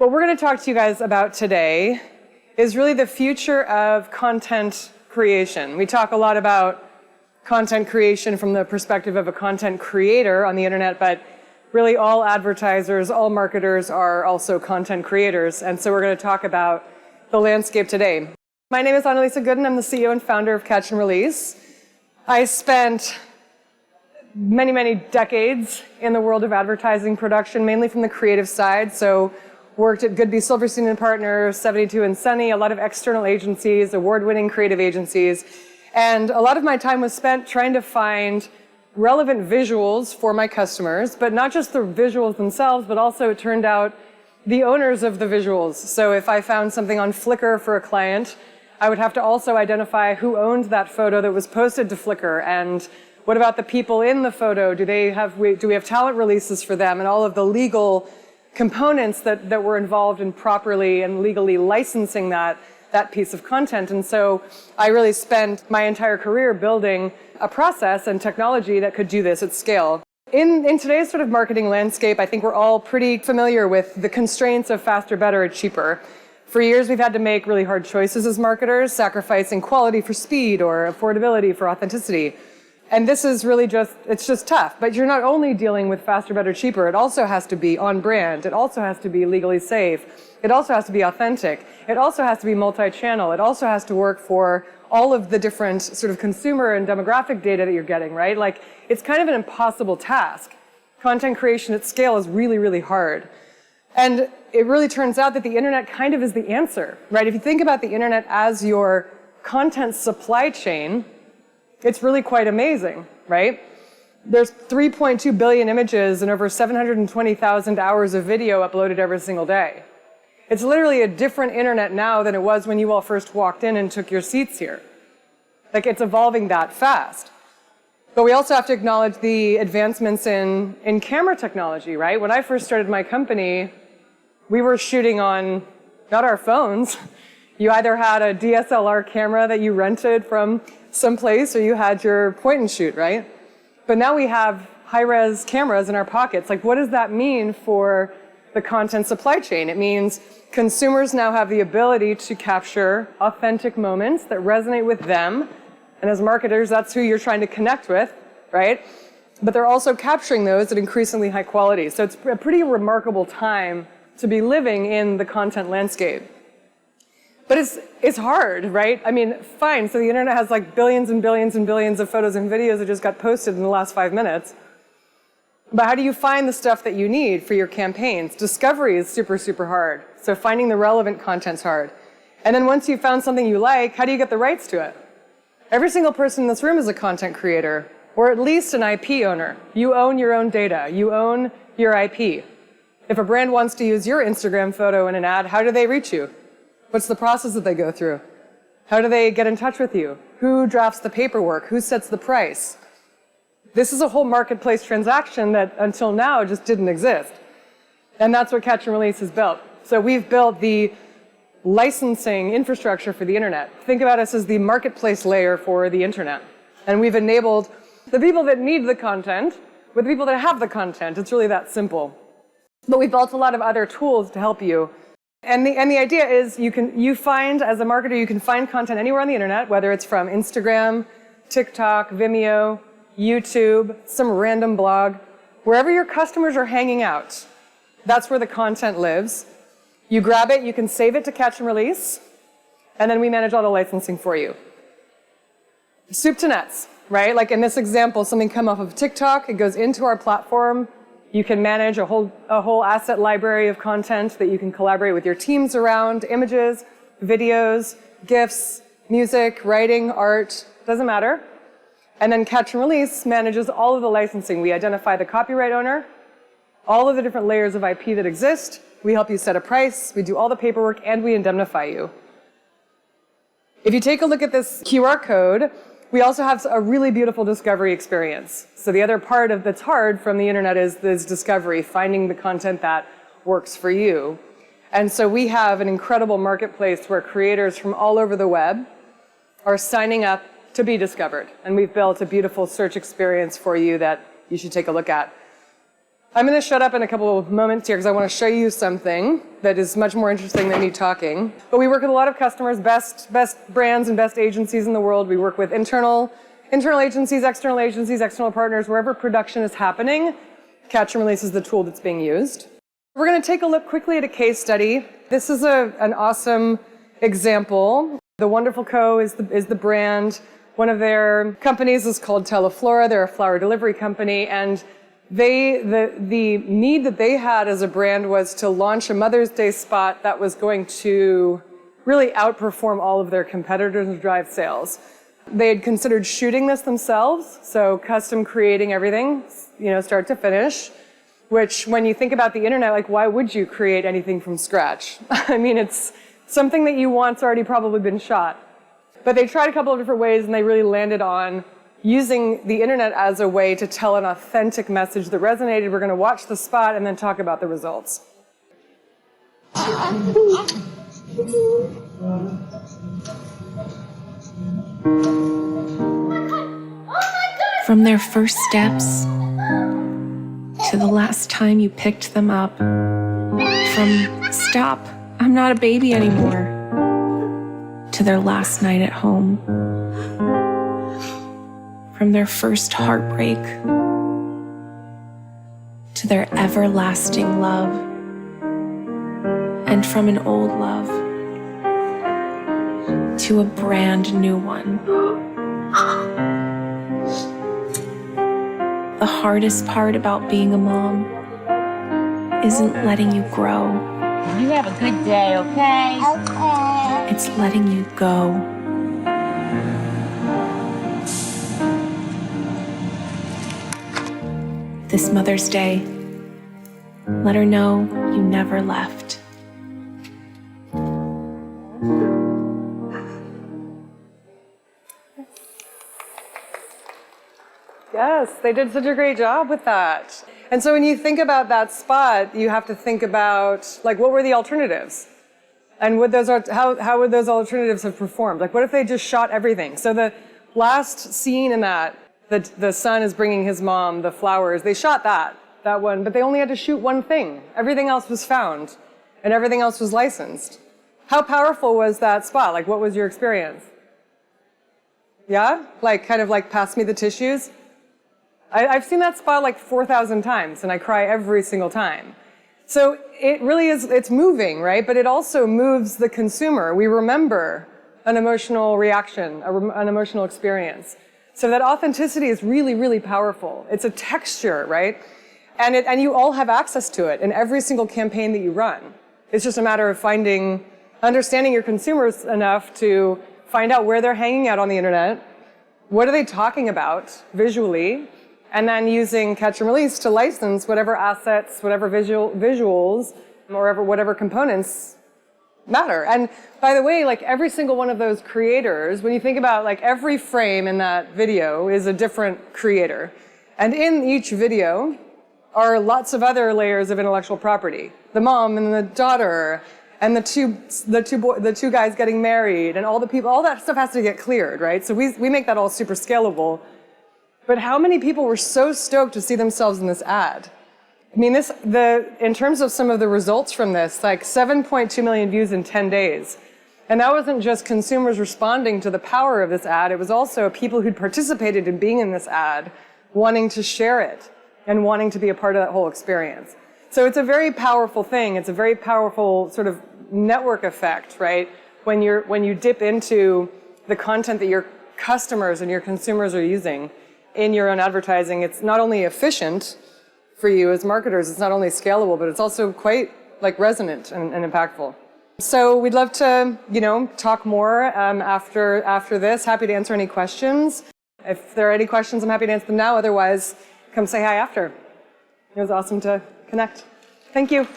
What we're going to talk to you guys about today is really the future of content creation. We talk a lot about content creation from the perspective of a content creator on the internet, but really all advertisers, all marketers are also content creators. And so we're going to talk about the landscape today. My name is Analisa Goodin. I'm the CEO and founder of Catch&Release. I spent many, many decades in the world of advertising production, mainly from the creative side. So worked at Goodby Silverstein & Partners, 72 & Sunny, a lot of external agencies, award-winning creative agencies. And a lot of my time was spent trying to find relevant visuals for my customers, but not just the visuals themselves, but also it turned out the owners of the visuals. So if I found something on Flickr for a client, I would have to also identify who owned that photo that was posted to Flickr, and what about the people in the photo? Do we have talent releases for them, and all of the legal components that were involved in properly and legally licensing that piece of content. And so I really spent my entire career building a process and technology that could do this at scale. In today's sort of marketing landscape, I think we're all pretty familiar with the constraints of faster, better, and cheaper. For years, we've had to make really hard choices as marketers, sacrificing quality for speed or affordability for authenticity. And this is really it's just tough. But you're not only dealing with faster, better, cheaper. It also has to be on brand. It also has to be legally safe. It also has to be authentic. It also has to be multi-channel. It also has to work for all of the different sort of consumer and demographic data that you're getting, right? Like, it's kind of an impossible task. Content creation at scale is really, really hard. And it really turns out that the internet kind of is the answer, right? If you think about the internet as your content supply chain, it's really quite amazing, right? There's 3.2 billion images and over 720,000 hours of video uploaded every single day. It's literally a different internet now than it was when you all first walked in and took your seats here. Like, it's evolving that fast. But we also have to acknowledge the advancements in camera technology, right? When I first started my company, we were shooting on, not our phones. You either had a DSLR camera that you rented from someplace, or you had your point and shoot, right? But now we have high-res cameras in our pockets. Like, what does that mean for the content supply chain? It means consumers now have the ability to capture authentic moments that resonate with them. And as marketers, that's who you're trying to connect with, right? But they're also capturing those at increasingly high quality. So it's a pretty remarkable time to be living in the content landscape. But it's hard, right? I mean, fine, so the internet has like billions and billions and billions of photos and videos that just got posted in the last 5 minutes. But how do you find the stuff that you need for your campaigns? Discovery is super, super hard. So finding the relevant content's hard. And then once you've found something you like, how do you get the rights to it? Every single person in this room is a content creator, or at least an IP owner. You own your own data. You own your IP. If a brand wants to use your Instagram photo in an ad, how do they reach you? What's the process that they go through? How do they get in touch with you? Who drafts the paperwork? Who sets the price? This is a whole marketplace transaction that until now just didn't exist. And that's what Catch&Release has built. So we've built the licensing infrastructure for the internet. Think about us as the marketplace layer for the internet. And we've enabled the people that need the content with the people that have the content. It's really that simple. But we've built a lot of other tools to help you. And the idea is you find, as a marketer, you can find content anywhere on the internet, whether it's from Instagram, TikTok, Vimeo, YouTube, some random blog. Wherever your customers are hanging out, that's where the content lives. You grab it, you can save it to Catch&Release, and then we manage all the licensing for you. Soup to nuts, right? Like in this example, something come off of TikTok, it goes into our platform. You can manage a whole asset library of content that you can collaborate with your teams around, images, videos, GIFs, music, writing, art, doesn't matter. And then Catch&Release manages all of the licensing. We identify the copyright owner, all of the different layers of IP that exist. We help you set a price, we do all the paperwork, and we indemnify you. If you take a look at this QR code, we also have a really beautiful discovery experience. So the other part that's hard from the internet is discovery, finding the content that works for you. And so we have an incredible marketplace where creators from all over the web are signing up to be discovered. And we've built a beautiful search experience for you that you should take a look at. I'm going to shut up in a couple of moments here because I want to show you something that is much more interesting than me talking. But we work with a lot of customers, best brands and best agencies in the world. We work with internal agencies, external partners, wherever production is happening. Catch&Release is the tool that's being used. We're going to take a look quickly at a case study. This is an awesome example. The Wonderful Co. is the brand. One of their companies is called Teleflora. They're a flower delivery company, and the need that they had as a brand was to launch a Mother's Day spot that was going to really outperform all of their competitors and drive sales. They had considered shooting this themselves, so custom creating everything, start to finish, which when you think about the internet, like, why would you create anything from scratch? I mean, it's something that you want's already probably been shot. But they tried a couple of different ways, and they really landed on using the internet as a way to tell an authentic message that resonated. We're going to watch the spot and then talk about the results. From their first steps to the last time you picked them up, from stop, I'm not a baby anymore, to their last night at home. From their first heartbreak to their everlasting love, and from an old love to a brand new one. The hardest part about being a mom isn't letting you grow. You have a good day, okay? Okay. It's letting you go. This Mother's Day, let her know you never left. Yes, they did such a great job with that. And so when you think about that spot, you have to think about, like, what were the alternatives? And how would those alternatives have performed? Like, what if they just shot everything? So the last scene in that, the son is bringing his mom the flowers, they shot that one, but they only had to shoot one thing. Everything else was found, and everything else was licensed. How powerful was that spot? Like, what was your experience? Yeah? Like, kind of like, pass me the tissues? I've seen that spot like 4,000 times, and I cry every single time. So it really is, it's moving, right? But it also moves the consumer. We remember an emotional reaction, an emotional experience. So that authenticity is really, really powerful. It's a texture, right? And you all have access to it in every single campaign that you run. It's just a matter of understanding your consumers enough to find out where they're hanging out on the internet, what are they talking about visually, and then using Catch&Release to license whatever assets, whatever visuals, or whatever components matter. And by the way, like, every single one of those creators, when you think about, like, every frame in that video is a different creator. And in each video are lots of other layers of intellectual property. The mom and the daughter, and the two guys getting married, and all the people, all that stuff has to get cleared, right? So we make that all super scalable. But how many people were so stoked to see themselves in this ad? I mean, in terms of some of the results from this, like 7.2 million views in 10 days. And that wasn't just consumers responding to the power of this ad, it was also people who'd participated in being in this ad, wanting to share it and wanting to be a part of that whole experience. So it's a very powerful thing. It's a very powerful sort of network effect, right? When you dip into the content that your customers and your consumers are using in your own advertising, it's not only efficient for you as marketers, it's not only scalable, but it's also quite, like, resonant and impactful. So we'd love to, talk more after this. Happy to answer any questions. If there are any questions, I'm happy to answer them now. Otherwise, come say hi after. It was awesome to connect. Thank you.